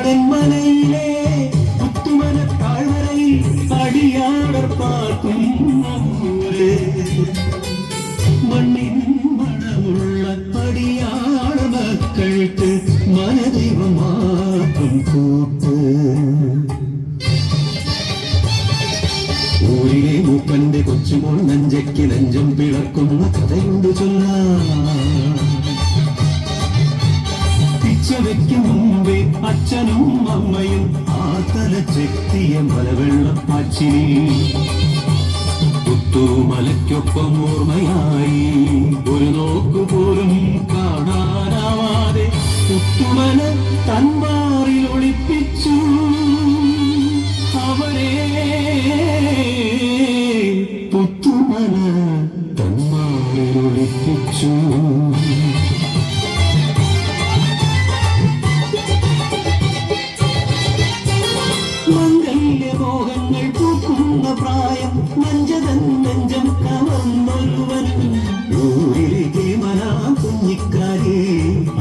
அரண்மனையிலே புத்துமன தாழ்வரையில் அடியாளர் பார்க்கும் ஊரே மண்ணின் மனமுள்ள அடியாள மக்களுக்கு மனதெய்வமாக்கும் கூட்டு ഊരിലെ മൂപ്പന്റെ കൊച്ചുമോൾ നെഞ്ചയ്ക്ക് നെഞ്ചം പിളക്കുന്ന കഥയുണ്ട് പിച്ചവയ്ക്ക് മുമ്പേ അച്ഛനും അമ്മയും ആർത്തലച്ചെത്തിയ മലവെള്ളം അച്ചിരി പുത്തുമലയ്ക്കൊപ്പം ഓർമ്മയായി ഒരു നോക്കുപോലും കാണാനാവാതെ പുത്തുമല തന്മാറിൽ ഒളിപ്പിച്ചു അവരെ പുത്തുമല തന്മാറിൽ ഒളിപ്പിച്ചു മംഗല്യമോഹങ്ങൾ പൂക്കുന്ന പ്രായം മഞ്ചതൻ നെഞ്ചം കവർന്നൊരുവൻ ഊരിലേക്ക് മനാ കുഞ്ഞിക്കാരെ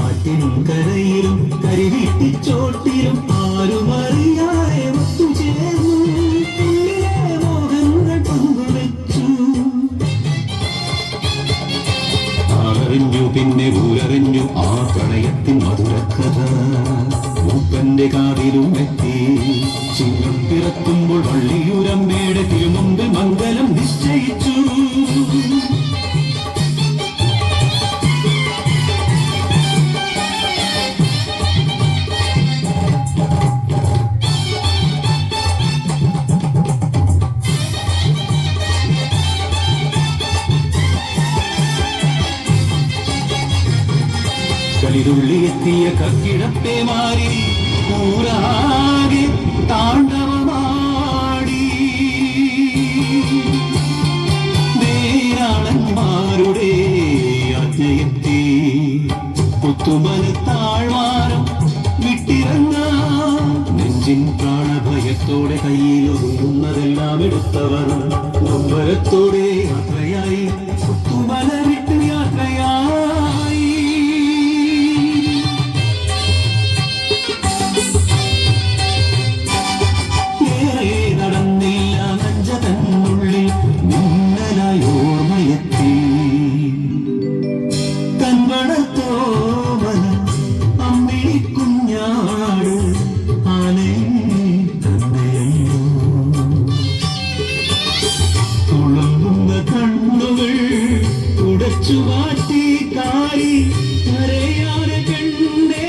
ആറ്റിനും കരയിലും കരിവീട്ടിച്ചോട്ടിലും ആരും അറിയാതെ ഒത്തുചേർന്നു മോഹങ്ങൾ പങ്കുവെച്ചു അറിഞ്ഞു പിന്നെ ഊരറിഞ്ഞു ആ പ്രണയത്തിൻ മധുരക്കഥ മൂപ്പന്റെ കാതിലും എത്തി ചിങ്ങം പിറക്കുമ്പോൾ വള്ളിയൂരമ്മയുടെ തിരുമുമ്പിൽ മംഗലം നിശ്ചയിച്ചു കളിതുള്ളിയെത്തിയ കക്കിടത്തെ മാറി ൂരാകെ താണ്ഡവമാടി നേരാളന്മാരുടെ ആജ്ഞയെത്തി പുത്തുമല താഴ്വാരം വിട്ടിറങ്ങാം നെഞ്ചിൻ പ്രാണഭയത്തോടെ കയ്യിൽ ഒതുങ്ങുന്നതെല്ലാം എടുത്തവർ നൊമ്പരത്തോടെ യാത്രയായി പുത്തുമല വിട്ട് യാത്രയായി ചുവാറ്റി കാരി കരയാതെ കണ്ടേ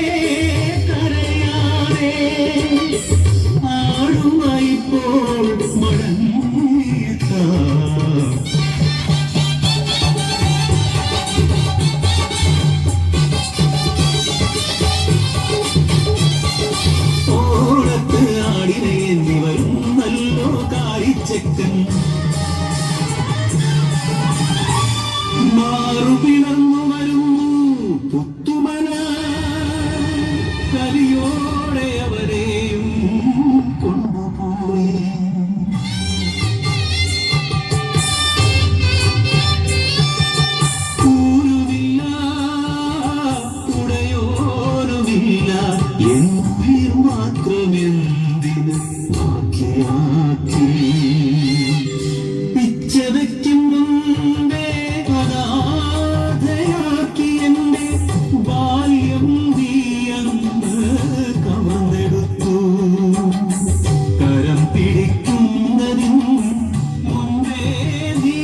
കരയാതെ ആടുമായിപ്പോൾ മടങ്ങിയെത്താം ഓടത്ത് ആടിനെ എന്നിവരും നല്ലോ കാരിച്ചക്കൻ മാറുപിളർന്നു വരുന്നു പുത്തുമല കലിയോടെ അവരെയും കൊണ്ടുപോയി ൂരുമില്ല ഉടയോരുമില്ല എന്നുയിർ മാത്രമെന്തിന് ബാക്കിയാക്കി